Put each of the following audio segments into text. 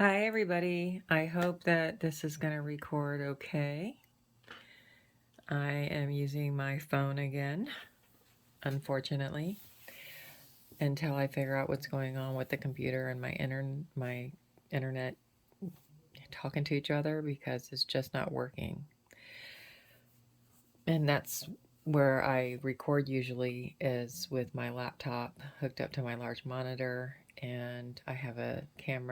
Hi, everybody. I hope that this is going to record okay. I am using my phone again, unfortunately, until I figure out what's going on with the computer and my internet talking to each other because it's just not working. And that's where I record usually is with my laptop hooked up to my large monitor, and I have a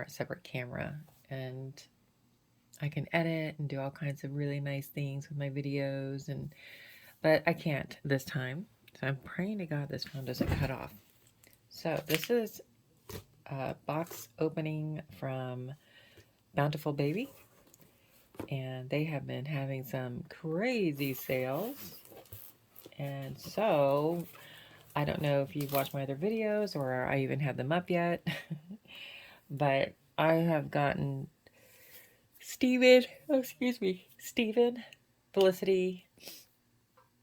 separate camera, and I can edit and do all kinds of really nice things with my videos, but I can't this time. So I'm praying to God this phone doesn't cut off. So this is a box opening from Bountiful Baby, and they have been having some crazy sales. And so I don't know if you've watched my other videos or I even have them up yet, but I have gotten Steven, Felicity,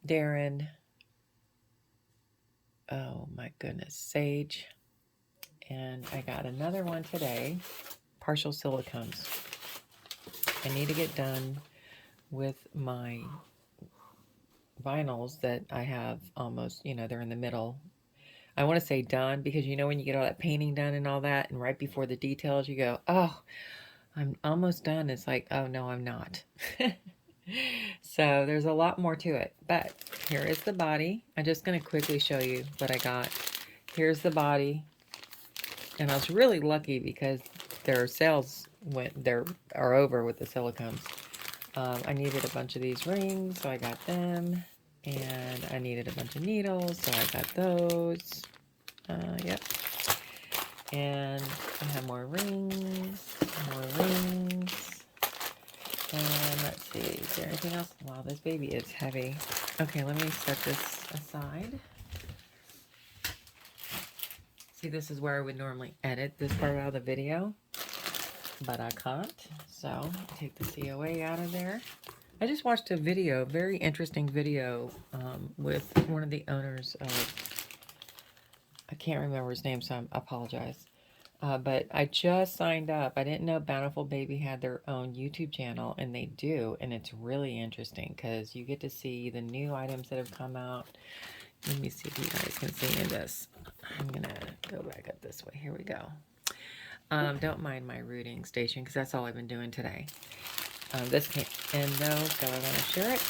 Darren, oh my goodness, Sage, and I got another one today, partial silicones. I need to get done with my vinyls that I have almost, they're in the middle. I want to say done because when you get all that painting done and all that, and right before the details, you go, oh, I'm almost done. It's like, oh no, I'm not. So there's a lot more to it, but here is the body. I'm just going to quickly show you what I got. Here's the body, and I was really lucky because their sales are over with the silicones. I needed a bunch of these rings, so I got them, and I needed a bunch of needles, so I got those. Yep. And I have more rings, and let's see, is there anything else? Wow, this baby is heavy. Okay, let me set this aside. See, this is where I would normally edit this part out of the video, but I can't. So take the COA out of there. I just watched a video, very interesting video, with one of the owners of, I can't remember his name, so I apologize. But I just signed up. I didn't know Bountiful Baby had their own YouTube channel, and they do, and it's really interesting because you get to see the new items that have come out. Let me see if you guys can see in this. I'm going to go back up this way. Here we go. Don't mind my rooting station because that's all I've been doing today. This can't end though, so I want to share it.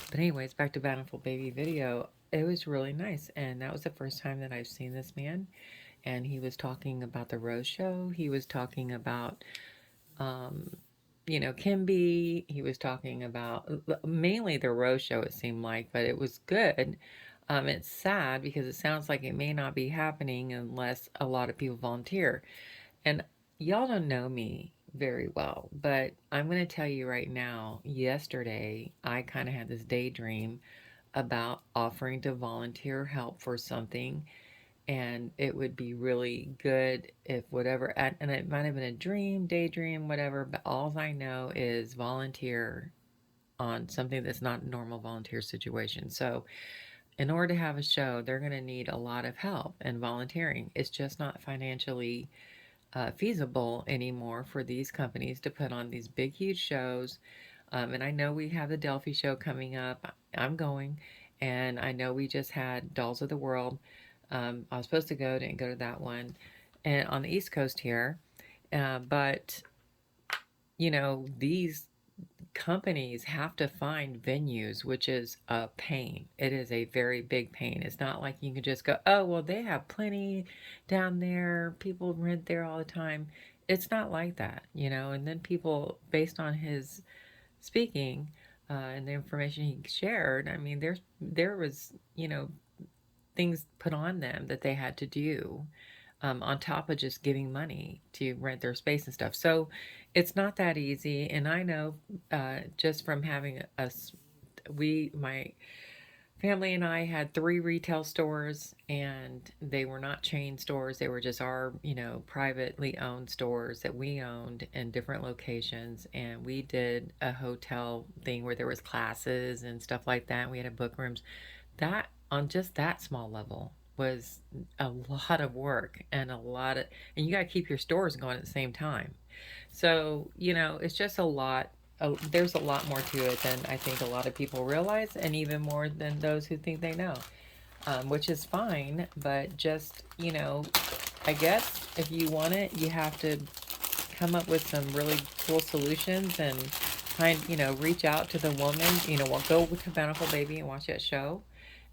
But anyways, back to Bountiful Baby video. It was really nice, and that was the first time that I've seen this man. And he was talking about the Rose Show. He was talking about, Kimby. He was talking about mainly the Rose Show, it seemed like, but it was good. It's sad because it sounds like it may not be happening unless a lot of people volunteer. And y'all don't know me very well, but I'm going to tell you right now, yesterday, I kind of had this daydream about offering to volunteer help for something, and it would be really good if whatever, and it might have been a dream, daydream, whatever, but all I know is volunteer on something that's not a normal volunteer situation. So in order to have a show, they're going to need a lot of help and volunteering. It's just not financially feasible anymore for these companies to put on these big, huge shows. And I know we have the Delphi show coming up. I'm going. And I know we just had Dolls of the World. I was supposed to go, didn't go to that one. And on the East Coast here. But, these companies have to find venues, which is a pain. It is a very big pain. It's not like you can just go, oh, well, they have plenty down there. People rent there all the time. It's not like that, and then people, based on his speaking, and the information he shared, I mean, there was, things put on them that they had to do, on top of just giving money to rent their space and stuff. So it's not that easy. And I know, just from having my family and I had 3 retail stores, and they were not chain stores. They were just our, privately owned stores that we owned in different locations. And we did a hotel thing where there was classes and stuff like that. We had a book rooms. That, on just that small level, was a lot of work and and you got to keep your stores going at the same time. So, it's just a lot. There's a lot more to it than I think a lot of people realize, and even more than those who think they know, which is fine. But just, I guess if you want it, you have to come up with some really cool solutions and reach out to the woman. Well, go to Bountiful Baby and watch that show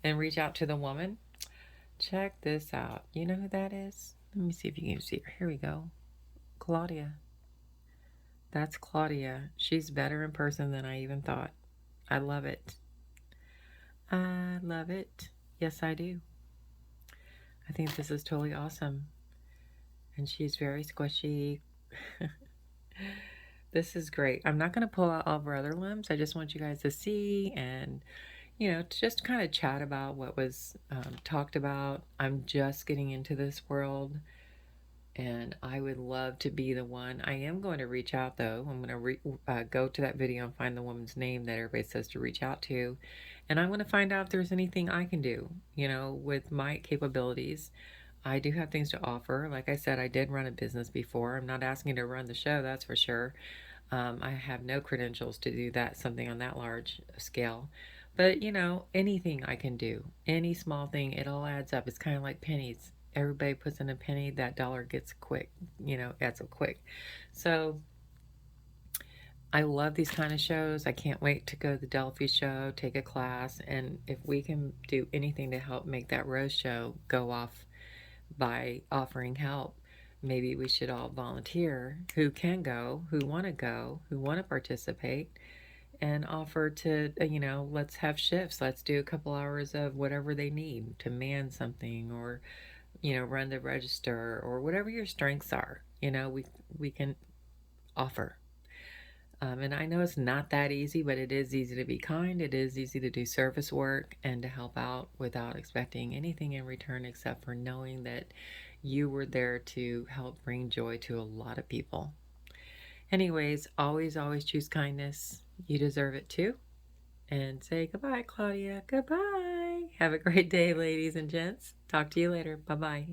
and reach out to the woman. Check this out. You know who that is? Let me see if you can see her. Here we go. Claudia. That's Claudia. She's better in person than I even thought. I love it. I love it. Yes, I do. I think this is totally awesome. And she's very squishy. This is great. I'm not going to pull out all of our other limbs. I just want you guys to see and, to just kind of chat about what was talked about. I'm just getting into this world. And I would love to be the one. I am going to reach out though. I'm going to go to that video and find the woman's name that everybody says to reach out to. And I'm going to find out if there's anything I can do, with my capabilities. I do have things to offer. Like I said, I did run a business before. I'm not asking to run the show, that's for sure. I have no credentials to do that, something on that large scale. But, anything I can do, any small thing, it all adds up. It's kind of like pennies. Everybody puts in a penny, that dollar gets quick, adds up quick. So I love these kind of shows. I can't wait to go to the Delphi show, take a class, and if we can do anything to help make that Rose show go off by offering help, maybe we should all volunteer who can go, who want to participate, and offer to, let's have shifts. Let's do a couple hours of whatever they need to man something or, run the register or whatever your strengths are. We can offer. And I know it's not that easy, but it is easy to be kind. It is easy to do service work and to help out without expecting anything in return except for knowing that you were there to help bring joy to a lot of people. Anyways, always, always choose kindness. You deserve it too. And say goodbye, Claudia. Goodbye. Have a great day, ladies and gents. Talk to you later. Bye bye.